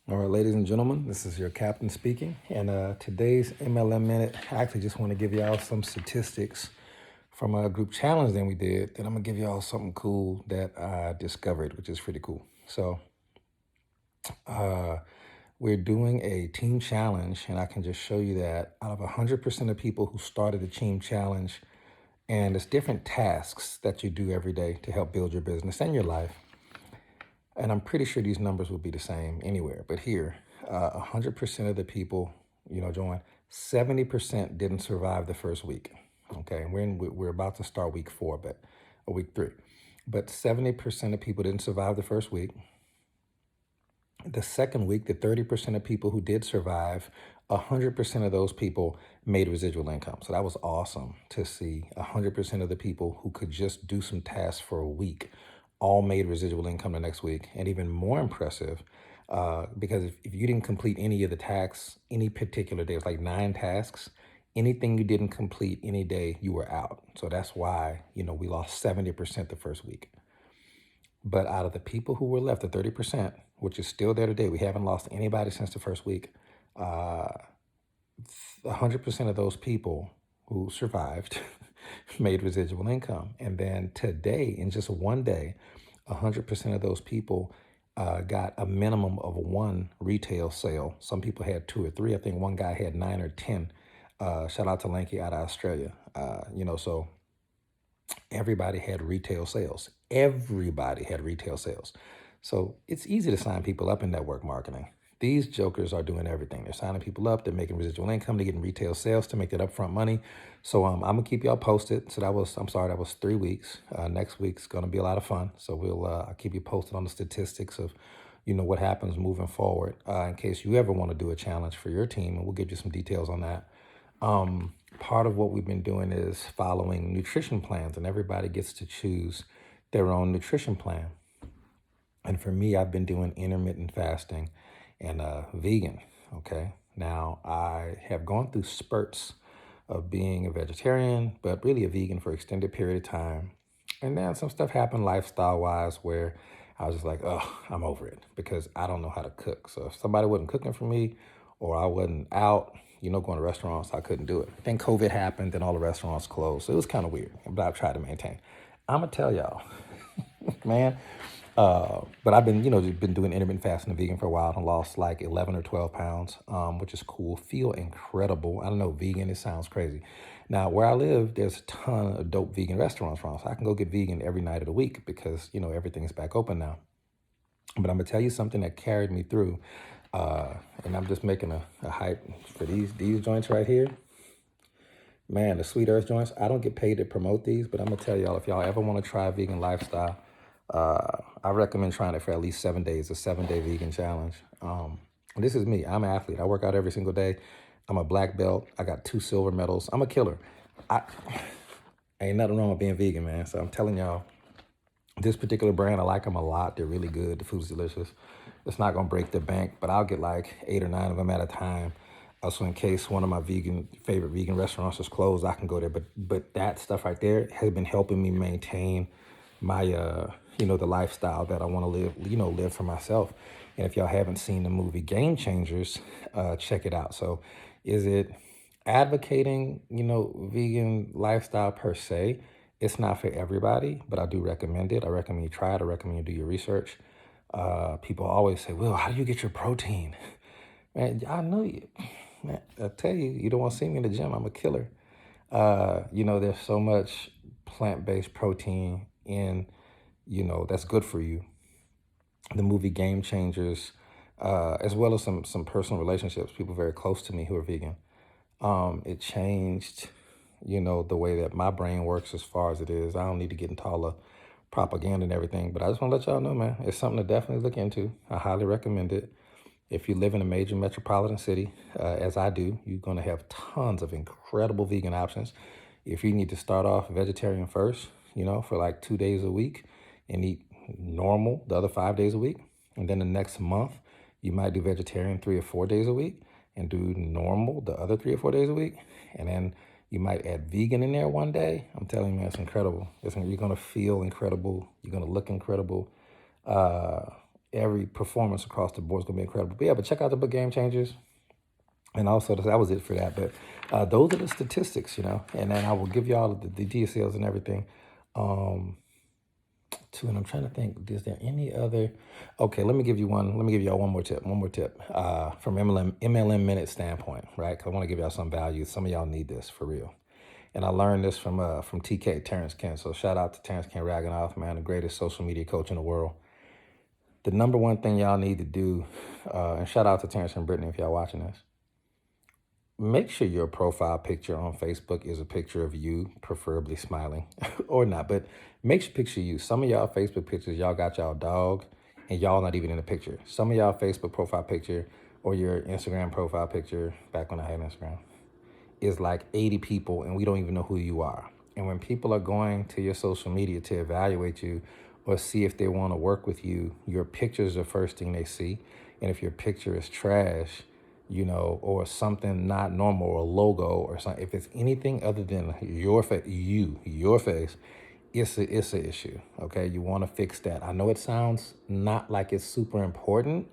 All right, ladies and gentlemen, this is your captain speaking. And today's MLM Minute, I actually just want to give y'all some statistics from a group challenge that we did. Then I'm going to give y'all something cool that I discovered, which is pretty cool. So we're doing a team challenge, and I can just show you that out of 100% of people who started the team challenge, and it's different tasks that you do every day to help build your business and your life. And I'm pretty sure these numbers will be the same anywhere. But here, 100% of the people, join. 70% didn't survive the first week. Okay, and we're about to start week 4, or week 3. But 70% of people didn't survive the first week. The second week, the 30% of people who did survive, 100% of those people made residual income. So that was awesome to see. 100% of the people who could just do some tasks for a week all made residual income the next week. And even more impressive, because if you didn't complete any of the tasks any particular day, it was like 9 tasks, anything you didn't complete any day, you were out. So that's why, we lost 70% the first week. But out of the people who were left, the 30%, which is still there today, we haven't lost anybody since the first week. 100% of those people who survived made residual income. And then today, in just one day, 100% of those people got a minimum of 1 retail sale. Some people had 2 or 3. I think one guy had 9 or 10. Shout out to Lanky out of Australia. So everybody had retail sales. Everybody had retail sales. So it's easy to sign people up in network marketing. These jokers are doing everything. They're signing people up. They're making residual income. They're getting retail sales to make that upfront money. So I'm going to keep y'all posted. So that was 3 weeks. Next week's going to be a lot of fun. So I'll keep you posted on the statistics of, what happens moving forward in case you ever want to do a challenge for your team. And we'll give you some details on that. Part of what we've been doing is following nutrition plans, and everybody gets to choose their own nutrition plan. And for me, I've been doing intermittent fasting and vegan. Okay. Now, I have gone through spurts of being a vegetarian, but really a vegan for an extended period of time. And then some stuff happened lifestyle wise where I was just like, oh, I'm over it because I don't know how to cook. So if somebody wasn't cooking for me or I wasn't out, going to restaurants, I couldn't do it. Then COVID happened and all the restaurants closed. So it was kind of weird, but I've tried to maintain. I'm going to tell y'all, man. But I've been, just been doing intermittent fasting and vegan for a while and lost like 11 or 12 pounds, which is cool. Feel incredible. I don't know, vegan, it sounds crazy. Now, where I live, there's a ton of dope vegan restaurants around. So I can go get vegan every night of the week because, everything is back open now. But I'm going to tell you something that carried me through. And I'm just making a hype for these joints right here. Man, the Sweet Earth joints, I don't get paid to promote these, but I'm going to tell y'all, if y'all ever want to try vegan lifestyle, I recommend trying it for at least 7 days, a 7-day vegan challenge. This is me. I'm an athlete. I work out every single day. I'm a black belt. I got 2 silver medals. I'm a killer. Ain't nothing wrong with being vegan, man. So I'm telling y'all, this particular brand, I like them a lot. They're really good. The food's delicious. It's not going to break the bank, but I'll get like 8 or 9 of them at a time. So in case one of my favorite vegan restaurants is closed, I can go there. But that stuff right there has been helping me maintain my, the lifestyle that I want to live for myself. And if y'all haven't seen the movie GameChangers, check it out. So is it advocating, vegan lifestyle per se? It's not for everybody, but I do recommend it. I recommend you try it. I recommend you do your research. People always say, Will, how do you get your protein? Man, I know you. Man, I tell you, you don't want to see me in the gym. I'm a killer. There's so much plant-based protein in, that's good for you. The movie Game Changers, as well as some personal relationships, people very close to me who are vegan. It changed, the way that my brain works as far as it is. I don't need to get into all the propaganda and everything, but I just want to let y'all know, man, it's something to definitely look into. I highly recommend it. If you live in a major metropolitan city, as I do, you're going to have tons of incredible vegan options. If you need to start off vegetarian first, for like 2 days a week and eat normal the other 5 days a week, and then the next month, you might do vegetarian 3 or 4 days a week and do normal the other 3 or 4 days a week. And then you might add vegan in there one day. I'm telling you, man, it's incredible. You're going to feel incredible. You're going to look incredible. every performance across the board is going to be incredible. But yeah, but check out the book Game Changers. And also, that was it for that. But those are the statistics, and then I will give you all the details and everything. Too, and I'm trying to think, is there any other? Okay, let me give you one. Let me give y'all one more tip. From MLM minute standpoint, right? Because I want to give y'all some value. Some of y'all need this for real. And I learned this from TK, Terrence Kent. So shout out to Terrence Kent Raganoff, man, the greatest social media coach in the world. The number one thing y'all need to do, and shout out to Terrence and Brittany if y'all watching this, make sure your profile picture on Facebook is a picture of you, preferably smiling or not, but make sure picture you. Some of y'all Facebook pictures, y'all got y'all dog and y'all not even in the picture. Some of y'all Facebook profile picture or your Instagram profile picture, back when I had Instagram, is like 80 people and we don't even know who you are. And when people are going to your social media to evaluate you or see if they want to work with you, your picture is the first thing they see. And if your picture is trash, or something not normal, or a logo or something, if it's anything other than your face, it's an issue. Okay, you want to fix that. I know it sounds not like it's super important.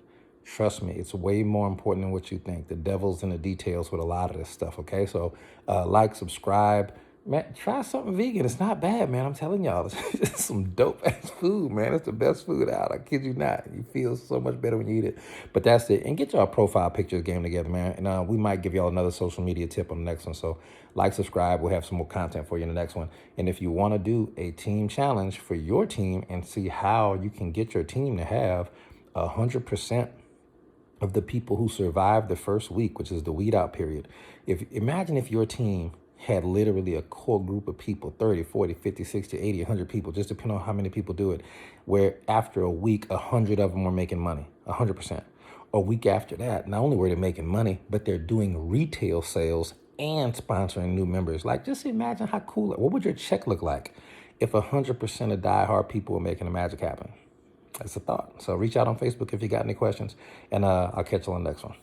Trust me, it's way more important than what you think. The devil's in the details with a lot of this stuff, okay? So like, subscribe. Man, try something vegan. It's not bad, man. I'm telling y'all. It's some dope-ass food, man. It's the best food out. I kid you not. You feel so much better when you eat it. But that's it. And get y'all profile pictures game together, man. And we might give y'all another social media tip on the next one. So like, subscribe. We'll have some more content for you in the next one. And if you want to do a team challenge for your team and see how you can get your team to have 100% of the people who survived the first week, which is the weed out period. Imagine if your team had literally a core group of people, 30, 40, 50, 60, 80, 100 people, just depending on how many people do it, where after a week, 100 of them were making money, 100%. A week after that, not only were they making money, but they're doing retail sales and sponsoring new members. Like, just imagine how cool, what would your check look like if 100% of diehard people were making the magic happen? That's a thought. So reach out on Facebook if you got any questions, and I'll catch you on the next one.